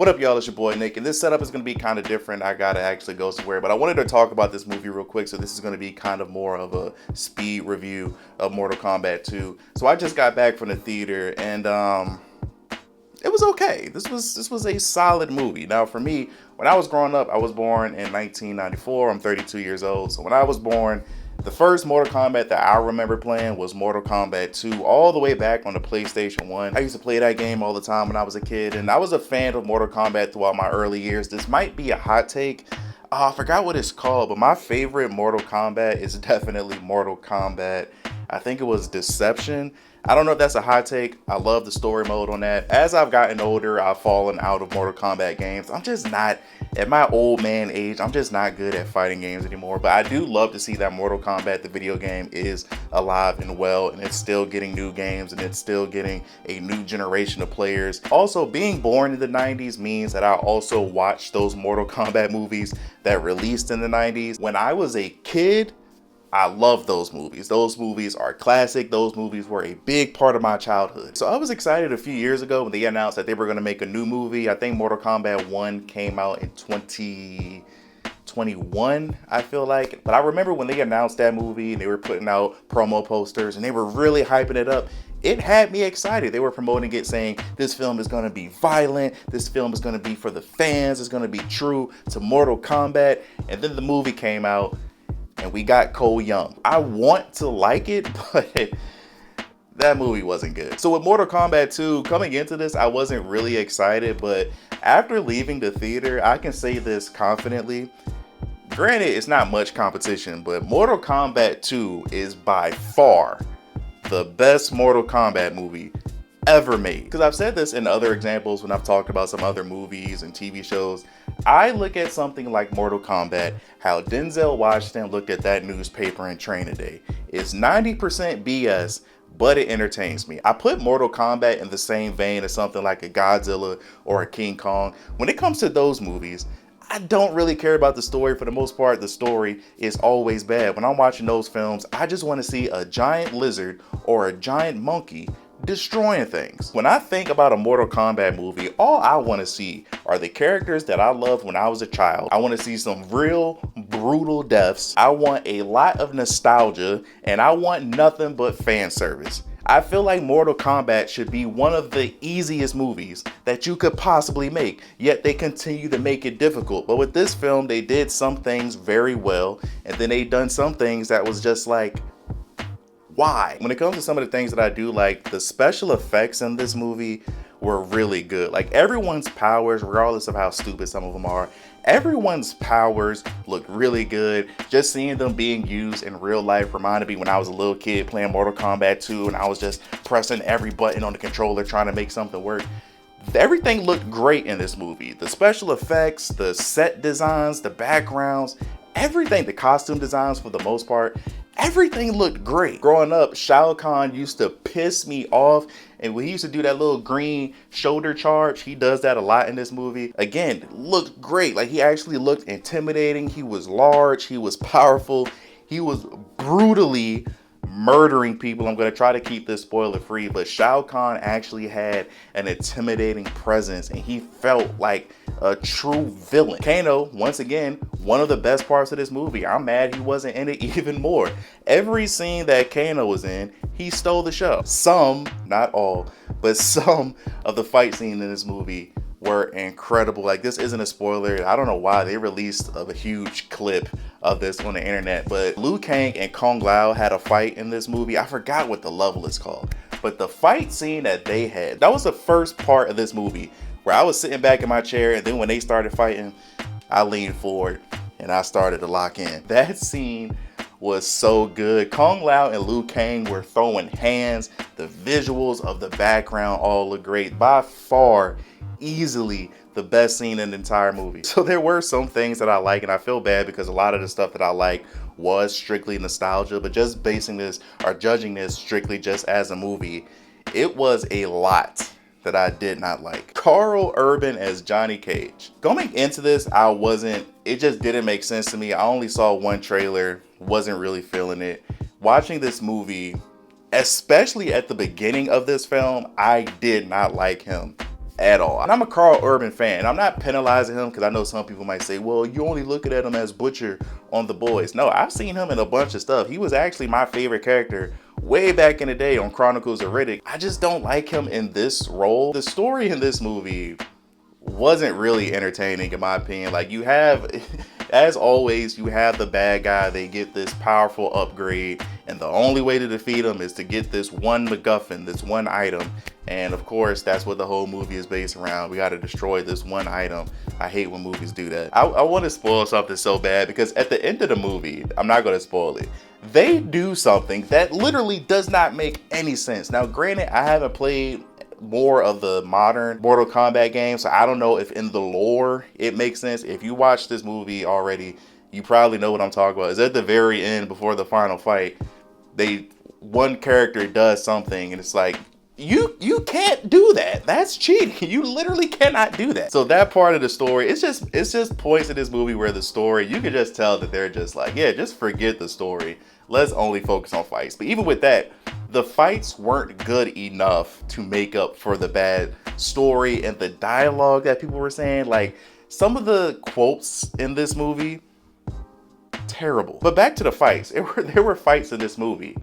What up, y'all? It's your boy Nick, and this setup is going to be kind of different. I gotta actually go somewhere, but I wanted to talk about this movie real quick, so this is going to be kind of more of a speed review of Mortal Kombat 2. So I just got back from the theater, and it was okay. This was a solid movie. Now, for me, when I was growing up, I was born in 1994. I'm 32 years old, so when I was born, the first Mortal Kombat that I remember playing was Mortal Kombat 2, all the way back on the PlayStation 1. I used to play that game all the time when I was a kid, and I was a fan of Mortal Kombat throughout my early years. This might be a hot take. I forgot what it's called, but my favorite Mortal Kombat is definitely Mortal Kombat. I think it was Deception. I don't know if that's a hot take. I love the story mode on that. As I've gotten older, I've fallen out of Mortal Kombat games. I'm just not, at my old man age, I'm just not good at fighting games anymore. But I do love to see that Mortal Kombat, the video game, is alive and well, and it's still getting new games, and it's still getting a new generation of players. Also, being born in the 90s means that I also watched those Mortal Kombat movies that released in the 90s. When I was a kid, I love those movies. Those movies are classic. Those movies were a big part of my childhood. So I was excited a few years ago when they announced that they were going to make a new movie. I think Mortal Kombat 1 came out in 2021, I feel like. But I remember when they announced that movie and they were putting out promo posters and they were really hyping it up. It had me excited. They were promoting it saying this film is going to be violent. This film is going to be for the fans. It's going to be true to Mortal Kombat. And then the movie came out, and we got Cole Young. I want to like it, but that movie wasn't good. So with Mortal Kombat 2, coming into this, I wasn't really excited, but after leaving the theater, I can say this confidently. Granted, it's not much competition, but Mortal Kombat 2 is by far the best Mortal Kombat movie ever made. Because I've said this in other examples when I've talked about some other movies and TV shows. I look at something like Mortal Kombat, how Denzel Washington looked at that newspaper in Training Day. It's 90% BS, but it entertains me. I put Mortal Kombat in the same vein as something like a Godzilla or a King Kong. When it comes to those movies, I don't really care about the story. For the most part, the story is always bad. When I'm watching those films, I just want to see a giant lizard or a giant monkey destroying things. When I think about a Mortal Kombat movie, all I want to see are the characters that I loved when I was a child. I want to see some real brutal deaths. I want a lot of nostalgia, and I want nothing but fan service. I feel like Mortal Kombat should be one of the easiest movies that you could possibly make, yet they continue to make it difficult. But with this film, they did some things very well, and then they done some things that was just like, why? When it comes to some of the things that I do like, the special effects in this movie were really good. Like, everyone's powers, regardless of how stupid some of them are, everyone's powers look really good. Just seeing them being used in real life reminded me when I was a little kid playing Mortal Kombat 2 and I was just pressing every button on the controller trying to make something work. Everything looked great in this movie. The special effects, the set designs, the backgrounds, everything, the costume designs for the most part, everything looked great. Growing up, Shao Kahn used to piss me off, and when he used to do that little green shoulder charge, he does that a lot in this movie. Again, looked great. Like, he actually looked intimidating. He was large. He was powerful. He was brutally murdering people. I'm going to try to keep this spoiler free, but Shao Kahn actually had an intimidating presence, and he felt like a true villain. Kano, once again, one of the best parts of this movie. I'm mad he wasn't in it even more. Every scene that Kano was in, he stole the show. Some, not all, but some of the fight scenes in this movie were incredible. Like, this isn't a spoiler. I don't know why they released a huge clip of this on the internet, but Liu Kang and Kung Lao had a fight in this movie. I forgot what the level is called, but the fight scene that they had, that was the first part of this movie where I was sitting back in my chair, and then when they started fighting, I leaned forward and I started to lock in. That scene was so good. Kung Lao and Liu Kang were throwing hands. The visuals of the background all look great. By far, easily the best scene in the entire movie. So there were some things that I like, and I feel bad because a lot of the stuff that I like was strictly nostalgia, but just basing this or judging this strictly just as a movie, it was a lot that I did not like. Carl Urban as Johnny Cage. Going into this, it just didn't make sense to me. I only saw one trailer, wasn't really feeling it. Watching this movie, especially at the beginning of this film, I did not like him at all. And I'm a Carl Urban fan. I'm not penalizing him because I know some people might say, well, you only looking at him as Butcher on The Boys. No, I've seen him in a bunch of stuff. He was actually my favorite character way back in the day on Chronicles of Riddick. I just don't like him in this role. The story in this movie wasn't really entertaining in my opinion. Like, you have, as always, you have the bad guy. They get this powerful upgrade, and the only way to defeat him is to get this one MacGuffin, this one item. And of course, that's what the whole movie is based around. We got to destroy this one item. I hate when movies do that. I want to spoil something so bad because at the end of the movie, I'm not going to spoil it, they do something that literally does not make any sense. Now, granted, I haven't played more of the modern Mortal Kombat games, so I don't know if in the lore it makes sense. If you watch this movie already, you probably know what I'm talking about. Is at the very end, before the final fight, one character does something and it's like, you can't do that. That's cheating. You literally cannot do that. So that part of the story, it's just points in this movie where the story, you can just tell that they're just like, yeah, just forget the story. Let's only focus on fights. But even with that, the fights weren't good enough to make up for the bad story and the dialogue that people were saying. Like, some of the quotes in this movie, terrible. But back to the fights. There were fights in this movie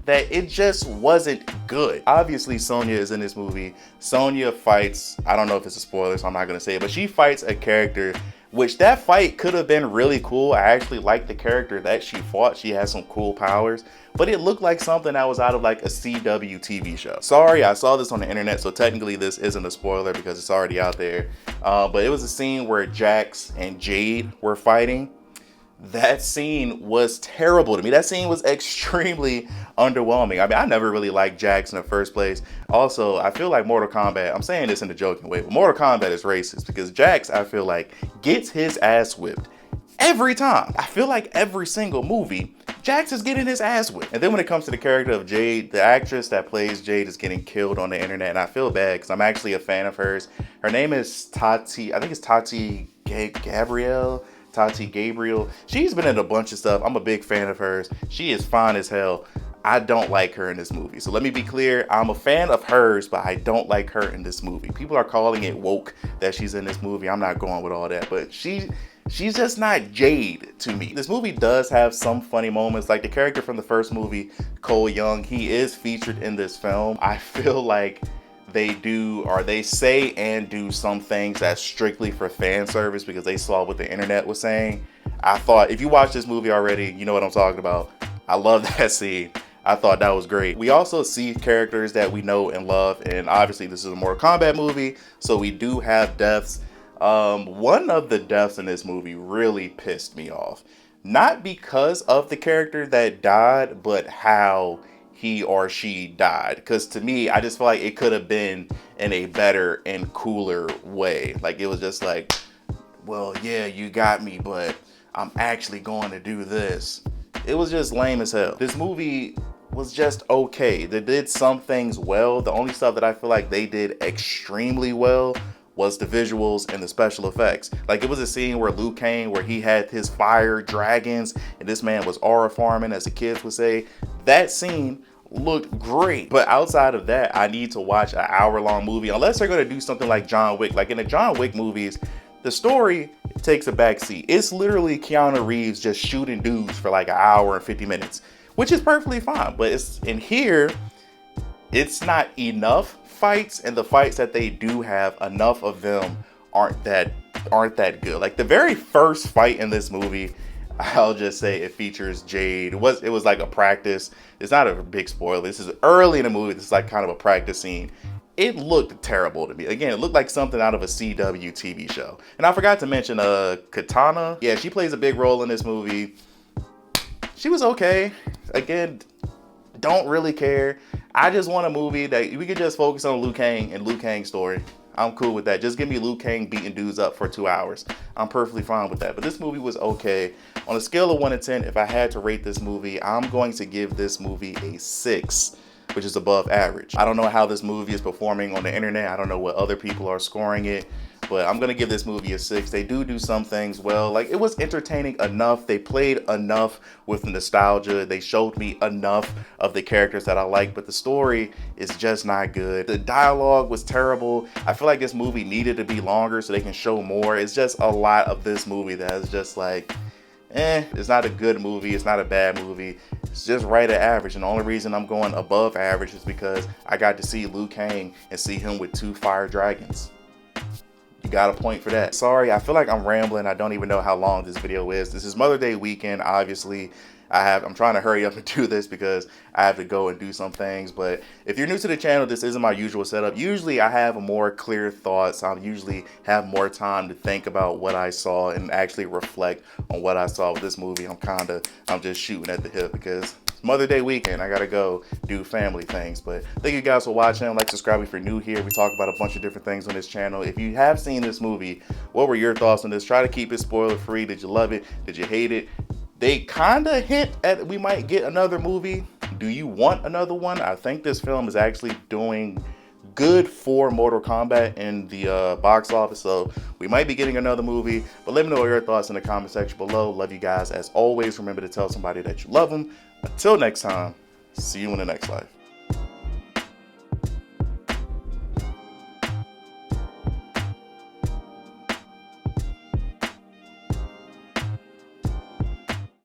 that it just wasn't good. Obviously, Sonya is in this movie. Sonya fights, I don't know if it's a spoiler, so I'm not gonna say it, but she fights a character, which that fight could have been really cool. I actually like the character that she fought. She has some cool powers, but it looked like something that was out of like a CW TV show. Sorry, I saw this on the internet, so technically this isn't a spoiler because it's already out there. But it was a scene where Jax and Jade were fighting. That scene was terrible to me. That scene was extremely underwhelming. I mean, I never really liked Jax in the first place. Also, I feel like Mortal Kombat, I'm saying this in a joking way, but Mortal Kombat is racist because Jax, I feel like, gets his ass whipped every time. I feel like every single movie, Jax is getting his ass whipped. And then when it comes to the character of Jade, the actress that plays Jade is getting killed on the internet, and I feel bad because I'm actually a fan of hers. Her name is Tati, I think it's Tati Gabriel. She's been in a bunch of stuff. I'm a big fan of hers. She is fine as hell. I don't like her in this movie. So let me be clear. I'm a fan of hers, but I don't like her in this movie. People are calling it woke that she's in this movie. I'm not going with all that, but she's just not Jade to me. This movie does have some funny moments. Like the character from the first movie, Cole Young, he is featured in this film. I feel like they say and do some things that's strictly for fan service because they saw what the internet was saying. I thought, if you watch this movie already, you know what I'm talking about. I love that scene. I thought that was great. We also see characters that we know and love, and obviously this is a Mortal Kombat movie, so we do have deaths. One of the deaths in this movie really pissed me off. Not because of the character that died, but how he or she died. Because to me, I just feel like it could have been in a better and cooler way. Like, it was just like, well, yeah, you got me, but I'm actually going to do this. It was just lame as hell. This movie was just okay. They did some things well. The only stuff that I feel like they did extremely well was the visuals and the special effects. Like, it was a scene where Liu Kang, where he had his fire dragons and this man was aura farming, as the kids would say. That scene looked great. But outside of that, I need to watch an hour-long movie unless they're going to do something like John Wick. Like in the John Wick movies, the story takes a backseat. It's literally Keanu Reeves just shooting dudes for like an hour and 50 minutes, which is perfectly fine. But it's in here, it's not enough fights, and the fights that they do have, enough of them aren't that good. Like the very first fight in this movie, I'll just say it features Jade. It was like a practice. It's not a big spoiler. This is early in the movie. This is like kind of a practice scene. It looked terrible to me. Again, it looked like something out of a CW TV show. And I forgot to mention Katana. Yeah, she plays a big role in this movie. She was okay. Again, don't really care. I just want a movie that we could just focus on Liu Kang and Liu Kang's story. I'm cool with that. Just give me Liu Kang beating dudes up for 2 hours. I'm perfectly fine with that. But this movie was okay. On a scale of 1 to 10, if I had to rate this movie, I'm going to give this movie a 6, which is above average. I don't know how this movie is performing on the internet. I don't know what other people are scoring it. but I'm gonna give this movie a 6. They do some things well. Like, it was entertaining enough. They played enough with nostalgia. They showed me enough of the characters that I like, but the story is just not good. The dialogue was terrible. I feel like this movie needed to be longer so they can show more. It's just a lot of this movie that is just like, it's not a good movie. It's not a bad movie. It's just right at average. And the only reason I'm going above average is because I got to see Liu Kang and see him with 2 fire dragons. You got a point for that. Sorry, I feel like I'm rambling. I don't even know how long this video is. This is Mother's Day weekend, obviously. I'm trying to hurry up and do this because I have to go and do some things. But if you're new to the channel, this isn't my usual setup. Usually I have more clear thoughts. I usually have more time to think about what I saw and actually reflect on what I saw with this movie. I'm just shooting at the hip because it's Mother's Day weekend. I gotta go do family things. But thank you guys for watching. Like, subscribe if you're new here. We talk about a bunch of different things on this channel. If you have seen this movie, what were your thoughts on this? Try to keep it spoiler free. Did you love it? Did you hate it? They kind of hint at we might get another movie. Do you want another one? I think this film is actually doing good for Mortal Kombat in the box office, so we might be getting another movie. But let me know your thoughts in the comment section below. Love you guys as always. Remember to tell somebody that you love them. Until next time, see you in the next life.